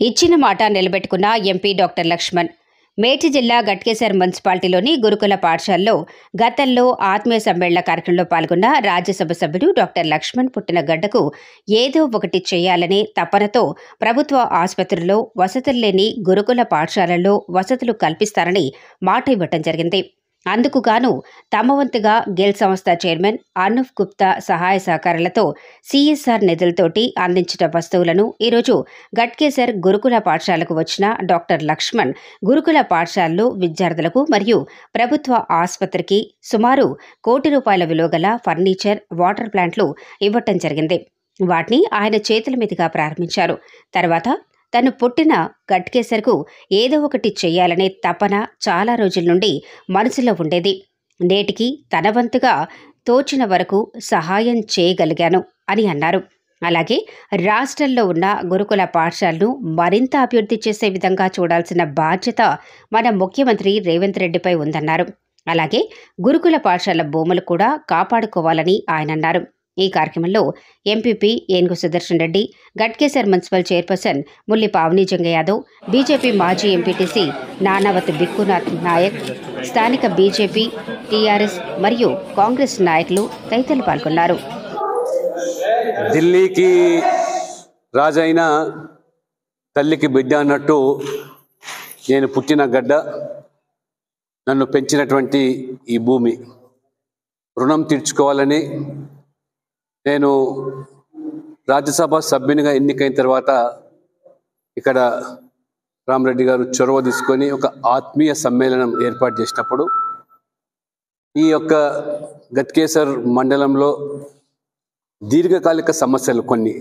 ఇచ్చిన మాట నిలబెట్టుకున్న MP doctor Laxman. Medchal జిల్లా గట్కేసర్ మున్సిపాలిటీలోని గురుకుల పాఠశాలలో గతంలో ఆత్మీయ సమ్మేళన కార్యక్రమంలో పాల్గొన్న రాజ్యసభ సభ్యుడు డాక్టర్ లక్ష్మణ్ పుట్టిన గడ్డకు ఏదో ఒకటి చేయాలనే తపనతో ప్రభుత్వ ఆసుపత్రుల్లో వసతులు లేని గురుకుల పాఠశాలల్లో వసతులు కల్పిస్తారని మాట ఇవ్వటం జరిగింది. అందుకు గాను తమ వంతుగా గెల్ సంస్థ చైర్మన్ అనూప్ గుప్తా సహాయ సహకారాలతో సిఎస్ఆర్ నిధులతోటి అందించిన వస్తువులను ఈరోజు గట్కేసర్ గురుకుల పాఠశాలకు వచ్చిన డాక్టర్ లక్ష్మణ్ గురుకుల పాఠశాలలో విద్యార్థులకు మరియు ప్రభుత్వ ఆసుపత్రికి సుమారు ₹1 కోటి విలువ గల ఫర్నిచర్, వాటర్ ప్లాంట్లు ఇవ్వటం జరిగింది. వాటిని ఆయన చేతుల మీదుగా ప్రారంభించారు. తర్వాత తను పుట్టిన గట్కేసర్కు ఏదో ఒకటి చెయ్యాలనే తపన చాలా రోజుల నుండి మనసులో ఉండేది. నేటికి తన వంతుగా తోచిన వరకు సహాయం చేయగలిగాను అని అన్నారు. అలాగే రాష్ట్రంలో ఉన్న గురుకుల పాఠశాలను మరింత అభివృద్ధి చేసే విధంగా చూడాల్సిన బాధ్యత మన ముఖ్యమంత్రి రేవంత్ రెడ్డిపై ఉందన్నారు. అలాగే గురుకుల పాఠశాల భూములు కూడా కాపాడుకోవాలని ఆయన అన్నారు. ఈ కార్యక్రమంలో MPP Enugu Sudarshan Reddy, Ghatkesar municipal chairperson Mulli Pavani Janga Yadav, BJP మాజీ ఎంపీటీసీ నానావత్ బిక్కునాథ్ నాయక్, స్థానిక బీజేపీ, టీఆర్ఎస్ మరియు కాంగ్రెస్ నాయకులు తదితరులు పాల్గొన్నారు. ఢిల్లీకి రాజైన తల్లికి బిడ్డ అన్నట్టు నేను పుట్టిన గడ్డ, నన్ను పెంచినటువంటి ఈ భూమి రుణం తీర్చుకోవాలని నేను రాజ్యసభ సభ్యునిగా ఎన్నికైన తర్వాత ఇక్కడ రామరెడ్డి గారు చొరవ తీసుకొని ఒక ఆత్మీయ సమ్మేళనం ఏర్పాటు చేసినప్పుడు ఈ యొక్క గట్కేసర్ మండలంలో దీర్ఘకాలిక సమస్యలు కొన్ని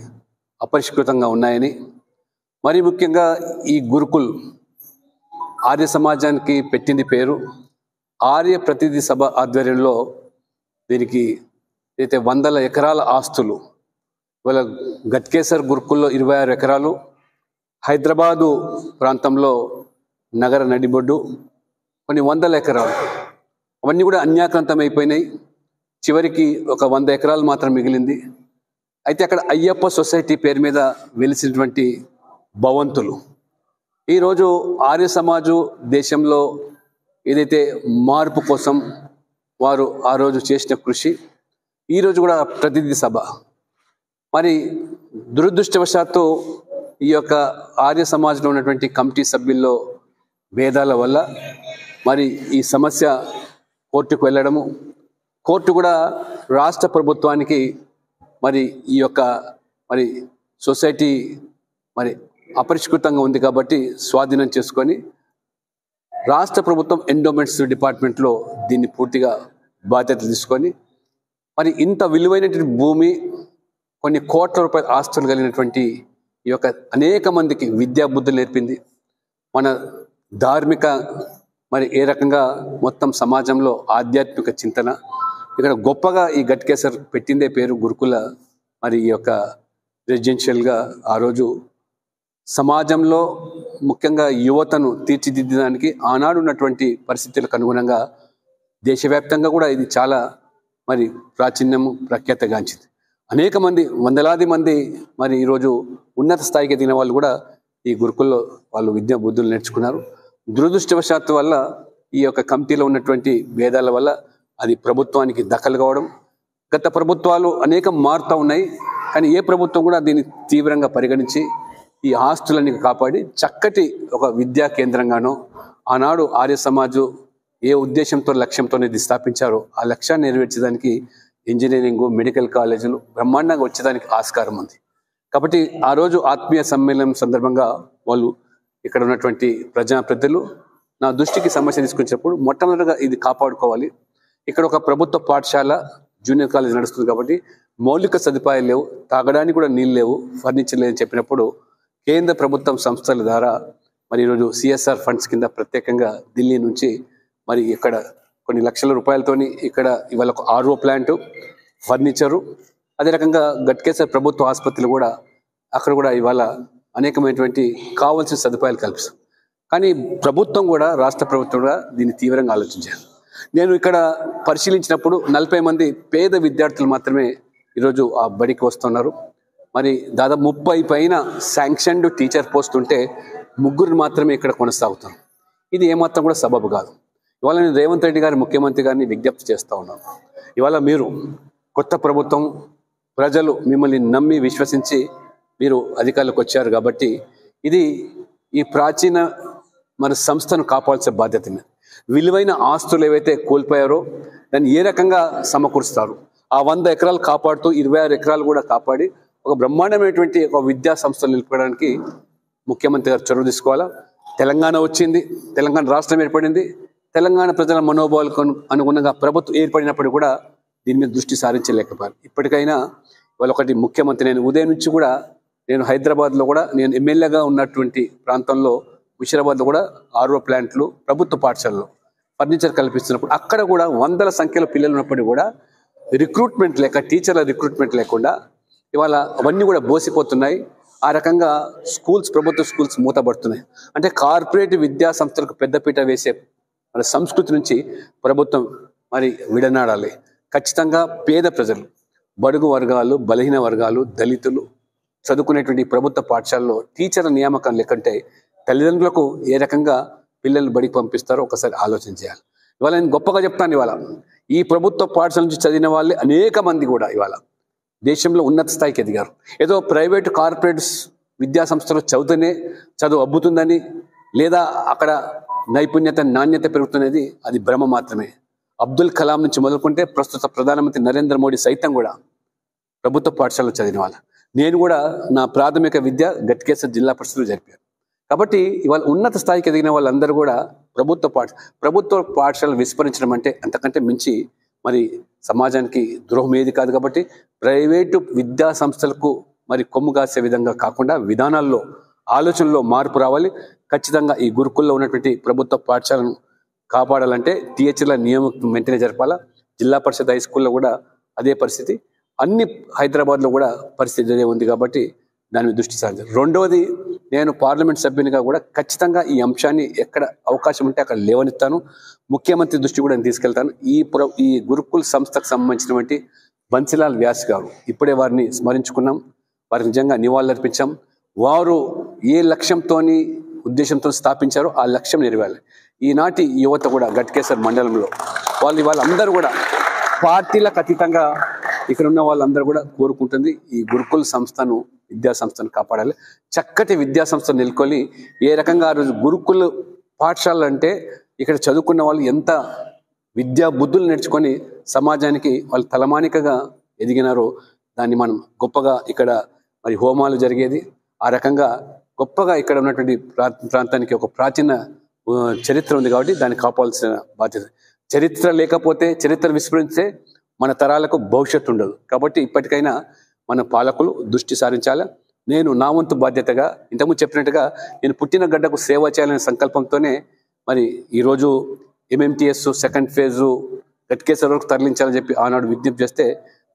అపరిష్కృతంగా ఉన్నాయని, మరి ముఖ్యంగా ఈ గురుకుల్ ఆర్య సమాజానికి పెట్టింది పేరు. ఆర్య ప్రతినిధి సభ ఆధ్వర్యంలో దీనికి అయితే 100 ఎకరాల ఆస్తులు, ఇవాళ గట్కేసర్ గురుకుల్లో 26 ఎకరాలు, హైదరాబాదు ప్రాంతంలో నగర నడిబొడ్డు కొన్ని 100 ఎకరాలు, అవన్నీ కూడా అన్యాక్రాంతం అయిపోయినాయి. చివరికి ఒక 100 ఎకరాలు మాత్రం మిగిలింది. అయితే అక్కడ అయ్యప్ప సొసైటీ పేరు మీద వెలిసినటువంటి భవంతులు ఈరోజు ఆర్య సమాజు దేశంలో ఏదైతే మార్పు కోసం వారు ఆ రోజు చేసిన కృషి, ఈరోజు కూడా ప్రతినిధి సభ, మరి దురదృష్టవశాత్తు ఈ యొక్క ఆర్య సమాజంలో ఉన్నటువంటి కమిటీ సభ్యుల్లో భేదాల వల్ల మరి ఈ సమస్య కోర్టుకు వెళ్ళడము, కోర్టు కూడా రాష్ట్ర ప్రభుత్వానికి మరి ఈ యొక్క మరి సొసైటీ మరి అపరిష్కృతంగా ఉంది కాబట్టి స్వాధీనం చేసుకొని రాష్ట్ర ప్రభుత్వం ఎండోమెంట్స్ డిపార్ట్మెంట్లో దీన్ని పూర్తిగా బాధ్యతలు తీసుకొని మరి ఇంత విలువైనటువంటి భూమి, కొన్ని కోట్ల రూపాయల ఆస్తులు కలిగినటువంటి ఈ యొక్క అనేక మందికి విద్యా బుద్ధులు నేర్పింది. మన ధార్మిక మరి ఏ రకంగా మొత్తం సమాజంలో ఆధ్యాత్మిక చింతన ఇక్కడ గొప్పగా ఈ గట్కేసర్ పెట్టిందే పేరు గురుకుల. మరి ఈ యొక్క రెసిడెన్షియల్గా ఆ రోజు సమాజంలో ముఖ్యంగా యువతను తీర్చిదిద్దడానికి ఆనాడు ఉన్నటువంటి పరిస్థితులకు అనుగుణంగా దేశవ్యాప్తంగా కూడా ఇది చాలా మరి ప్రాచీన్యము ప్రఖ్యాతగాంచింది. అనేక మంది, వందలాది మంది మరి ఈరోజు ఉన్నత స్థాయికి ఎదిగిన వాళ్ళు కూడా ఈ గురుకుల్లో వాళ్ళు విద్యా బుద్ధులు నేర్చుకున్నారు. దురదృష్టవశాత్తు వల్ల ఈ యొక్క కమిటీలో ఉన్నటువంటి భేదాల వల్ల అది ప్రభుత్వానికి దఖలు కావడం. గత ప్రభుత్వాలు అనేకం మారుతూ ఉన్నాయి, కానీ ఏ ప్రభుత్వం కూడా దీన్ని తీవ్రంగా పరిగణించి ఈ ఆస్తులన్నీ కాపాడి చక్కటి ఒక విద్యా కేంద్రంగానో ఆనాడు ఆర్య సమాజు ఏ ఉద్దేశంతో లక్ష్యంతో ఇది స్థాపించారో ఆ లక్ష్యాన్ని నెరవేర్చడానికి ఇంజనీరింగ్, మెడికల్ కాలేజీలు బ్రహ్మాండంగా వచ్చేదానికి ఆస్కారం ఉంది. కాబట్టి ఆ రోజు ఆత్మీయ సమ్మేళనం సందర్భంగా వాళ్ళు ఇక్కడ ఉన్నటువంటి ప్రజాప్రతినిధులు నా దృష్టికి సమస్య తీసుకొచ్చినప్పుడు మొట్టమొదటిగా ఇది కాపాడుకోవాలి. ఇక్కడ ఒక ప్రభుత్వ పాఠశాల, జూనియర్ కాలేజ్ నడుస్తుంది కాబట్టి మౌలిక సదుపాయాలు లేవు, తాగడానికి కూడా నీళ్ళు లేవు, ఫర్నిచర్ లేదని చెప్పినప్పుడు కేంద్ర ప్రభుత్వం సంస్థల ద్వారా మరి ఈరోజు సిఎస్ఆర్ ఫండ్స్ కింద ప్రత్యేకంగా ఢిల్లీ నుంచి మరి ఇక్కడ కొన్ని లక్షల రూపాయలతోని ఇక్కడ ఇవాళ ఒక ఆర్ఓ ప్లాంటు, ఫర్నిచరు, అదే రకంగా గట్కేసర్ ప్రభుత్వ ఆసుపత్రులు కూడా అక్కడ కూడా ఇవాళ అనేకమైనటువంటి కావాల్సిన సదుపాయాలు కల్పిస్తాం. కానీ ప్రభుత్వం కూడా, రాష్ట్ర ప్రభుత్వం కూడా దీన్ని తీవ్రంగా ఆలోచించారు. నేను ఇక్కడ పరిశీలించినప్పుడు 40 మంది పేద విద్యార్థులు మాత్రమే ఈరోజు ఆ బడికి వస్తున్నారు. మరి దాదాపు 30 పైన శాంక్షన్డ్ టీచర్ పోస్ట్ ఉంటే 3 మాత్రమే ఇక్కడ కొనసాగుతాం. ఇది ఏమాత్రం కూడా సబబు కాదు. ఇవాళ నేను రేవంత్ రెడ్డి గారి ముఖ్యమంత్రి గారిని విజ్ఞప్తి చేస్తూ ఉన్నాను. ఇవాళ మీరు కొత్త ప్రభుత్వం, ప్రజలు మిమ్మల్ని నమ్మి విశ్వసించి మీరు అధికారులకు వచ్చారు కాబట్టి ఈ ప్రాచీన మన సంస్థను కాపాడాల్సిన బాధ్యత మీద. విలువైన ఆస్తులు ఏవైతే కోల్పోయారో దాన్ని ఏ రకంగా సమకూరుస్తారు, ఆ 100 ఎకరాలు కాపాడుతూ 26 ఎకరాలు కూడా కాపాడి ఒక బ్రహ్మాండమైనటువంటి ఒక విద్యా సంస్థలు నిలపడానికి ముఖ్యమంత్రి గారు చొరవ తీసుకోవాలా. తెలంగాణ వచ్చింది, తెలంగాణ రాష్ట్రం ఏర్పడింది. తెలంగాణ ప్రజల మనోభావాలకు అనుగుణంగా ప్రభుత్వం ఏర్పడినప్పుడు కూడా దీని మీద దృష్టి సారించలేకపోయారు. ఇప్పటికైనా వాళ్ళు ఒకటి ముఖ్యమంత్రి, నేను ఉదయం నుంచి కూడా నేను హైదరాబాద్లో కూడా నేను ఎమ్మెల్యేగా ఉన్నటువంటి ప్రాంతంలో ముషీరాబాద్లో కూడా RO ప్లాంట్లు, ప్రభుత్వ పాఠశాలలో ఫర్నిచర్ కల్పిస్తున్నప్పుడు అక్కడ కూడా వందల సంఖ్యలో పిల్లలు ఉన్నప్పటికీ కూడా రిక్రూట్మెంట్ లేక, టీచర్ల రిక్రూట్మెంట్ లేకుండా ఇవాళ అవన్నీ కూడా బోసిపోతున్నాయి. ఆ రకంగా ప్రభుత్వ స్కూల్స్ మూతపడుతున్నాయి. అంటే కార్పొరేట్ విద్యా సంస్థలకు పెద్దపీట వేసే మన సంస్కృతి నుంచి ప్రభుత్వం మరి విడనాడాలి. ఖచ్చితంగా పేద ప్రజలు, బడుగు వర్గాలు, బలహీన వర్గాలు, దళితులు చదువుకునేటువంటి ప్రభుత్వ పాఠశాలలో టీచర్ల నియామకం లేకంటే తల్లిదండ్రులకు ఏ రకంగా పిల్లల్ని బడికి పంపిస్తారో ఒకసారి ఆలోచన చేయాలి. ఇవాళ నేను గొప్పగా చెప్తాను, ఇవాళ ఈ ప్రభుత్వ పాఠశాల నుంచి చదివిన వాళ్ళే అనేక మంది కూడా ఇవాళ దేశంలో ఉన్నత స్థాయికి ఎదిగారు. ఏదో ప్రైవేటు కార్పొరేట్ విద్యా సంస్థలో చదివితేనే చదువు అబ్బుతుందని, లేదా అక్కడ నైపుణ్యత, నాణ్యత పెరుగుతున్నది, అది భ్రమ మాత్రమే. అబ్దుల్ కలాం నుంచి మొదలుకుంటే ప్రస్తుత ప్రధానమంత్రి నరేంద్ర మోడీ సైతం కూడా ప్రభుత్వ పాఠశాలలో చదివిన వాళ్ళ. నేను కూడా నా ప్రాథమిక విద్య గట్కేసర్ జిల్లా పరిషత్లో జరిపాను. కాబట్టి ఇవాళ ఉన్నత స్థాయికి ఎదిగిన వాళ్ళందరూ కూడా ప్రభుత్వ పాఠశాలలు విస్మరించడం అంటే అంతకంటే మించి మరి సమాజానికి ద్రోహం ఏది కాదు. కాబట్టి ప్రైవేటు విద్యా సంస్థలకు మరి కొమ్ము కాసే విధంగా కాకుండా విధానాల్లో, ఆలోచనలో మార్పు రావాలి. ఖచ్చితంగా ఈ గురుకుల్లో ఉన్నటువంటి ప్రభుత్వ పాఠశాలను కాపాడాలంటే టీచర్ల నియామకం వెంటనే జరపాలా. జిల్లా పరిషత్ హై స్కూల్లో కూడా అదే పరిస్థితి, అన్ని హైదరాబాద్లో కూడా పరిస్థితి అదే ఉంది. కాబట్టి దాని మీద దృష్టి సారించాలి. రెండవది, నేను పార్లమెంట్ సభ్యునిగా కూడా ఖచ్చితంగా ఈ అంశాన్ని ఎక్కడ అవకాశం ఉంటే అక్కడ లేవనెత్తాను. ముఖ్యమంత్రి దృష్టి కూడా నేను తీసుకెళ్తాను. ఈ గురుకుల్ సంస్థకు సంబంధించినటువంటి బన్సీలాల్ వ్యాస్ గారు, ఇప్పుడే వారిని స్మరించుకున్నాం, వారికి నిజంగా నివాళులర్పించాం. వారు ఏ ఉద్దేశంతో స్థాపించారో ఆ లక్ష్యం నెరవేరాలి. ఈనాటి యువత కూడా గట్కేసర్ మండలంలో వాళ్ళందరూ కూడా పార్టీలకు అతీతంగా ఇక్కడ ఉన్న వాళ్ళందరూ కూడా కోరుకుంటుంది ఈ గురుకుల్ సంస్థను, విద్యా సంస్థను కాపాడాలి. చక్కటి విద్యా సంస్థను నెలకొని ఏ రకంగా ఆ రోజు గురుకుల్ పాఠశాలలు అంటే ఇక్కడ చదువుకున్న వాళ్ళు ఎంత విద్యా బుద్ధులు నేర్చుకొని సమాజానికి వాళ్ళు తలమానికగా ఎదిగినారో దాన్ని మనం గొప్పగా ఇక్కడ మరి హోమాలు జరిగేది. ఆ రకంగా గొప్పగా ఇక్కడ ఉన్నటువంటి ప్రాంతానికి ఒక ప్రాచీన చరిత్ర ఉంది కాబట్టి దాన్ని కాపాడాల్సిన బాధ్యత. చరిత్ర లేకపోతే, చరిత్ర విస్మరిస్తే మన తరాలకు భవిష్యత్తు ఉండదు. కాబట్టి ఇప్పటికైనా మన పాలకులు దృష్టి సారించాలి. నేను నా వంతు బాధ్యతగా ఇంతకుముందు చెప్పినట్టుగా నేను పుట్టిన గడ్డకు సేవ చేయాలనే సంకల్పంతోనే మరి ఈరోజు MMTS సెకండ్ ఫేజు గట్కేసర్ వరకు తరలించాలని చెప్పి ఆనాడు విజ్ఞప్తి చేస్తే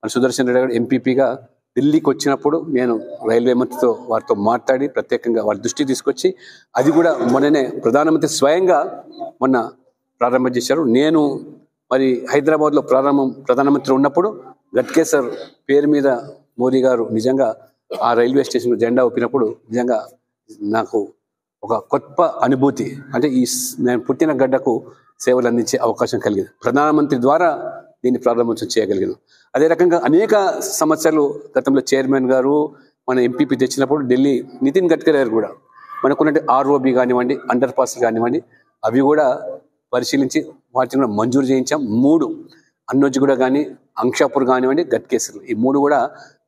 మన సుదర్శన్ రెడ్డి గారు ఎంపీపీగా ఢిల్లీకి వచ్చినప్పుడు నేను రైల్వే మంత్రితో వారితో మాట్లాడి ప్రత్యేకంగా వారి దృష్టి తీసుకొచ్చి అది కూడా మొన్ననే ప్రధానమంత్రి స్వయంగా మొన్న ప్రారంభం చేశారు. నేను మరి హైదరాబాద్లో ప్రధానమంత్రి ఉన్నప్పుడు గట్కేసర్ పేరు మీద మోదీ గారు నిజంగా ఆ రైల్వే స్టేషన్ జెండా ఊపినప్పుడు నిజంగా నాకు ఒక గొప్ప అనుభూతి. అంటే నేను పుట్టిన గడ్డకు సేవలు అందించే అవకాశం కలిగింది. ప్రధానమంత్రి ద్వారా దీన్ని ప్రారంభోత్సవం చేయగలిగాను. అదే రకంగా అనేక సమస్యలు గతంలో చైర్మన్ గారు మన ఎంపీపీ తెచ్చినప్పుడు ఢిల్లీ నితిన్ గడ్కరీ గారు కూడా మనకున్నట్టు ROB కానివ్వండి, అండర్ పాస్ కానివ్వండి, అవి కూడా పరిశీలించి వాటిని కూడా మంజూరు చేయించాం. 3 అన్నోజిగూడ కానీ, అంక్షాపూర్ కానివ్వండి, గట్కేసర్లు, ఈ 3 కూడా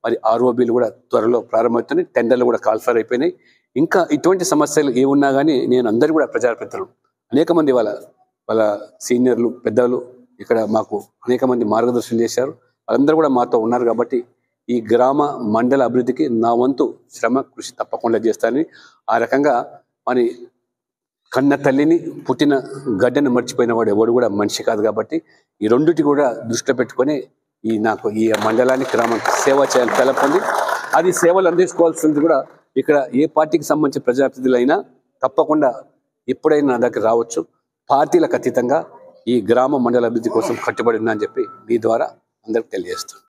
మరి ROBలు కూడా త్వరలో ప్రారంభమవుతున్నాయి. టెండర్లు కూడా కాల్ఫర్ అయిపోయినాయి. ఇంకా ఇటువంటి సమస్యలు ఏ ఉన్నా కానీ నేను అందరూ కూడా ప్రజాప్రతినిధులు, అనేక మంది వాళ్ళ సీనియర్లు, పెద్దలు ఇక్కడ మాకు అనేక మంది మార్గదర్శనం చేశారు. వాళ్ళందరూ కూడా మాతో ఉన్నారు. కాబట్టి ఈ గ్రామ మండల అభివృద్ధికి నా వంతు శ్రమ కృషి తప్పకుండా చేస్తానని, ఆ రకంగా మరి కన్న తల్లిని, పుట్టిన గడ్డను మర్చిపోయిన వాడు ఎవడు కూడా మనిషి కాదు. కాబట్టి ఈ రెండుటి కూడా దృష్టిలో పెట్టుకొని నాకు ఈ మండలానికి, గ్రామానికి సేవ చేయాలని తలపంది. అది సేవలు అందించుకోవాల్సింది కూడా ఇక్కడ ఏ పార్టీకి సంబంధించిన ప్రజాప్రతినిధులైనా తప్పకుండా ఎప్పుడైనా నా దగ్గర రావచ్చు. పార్టీలకు అతీతంగా ఈ గ్రామ మండల అభివృద్ధి కోసం కట్టుబడి ఉందని చెప్పి మీ ద్వారా అందరికి తెలియజేస్తాను.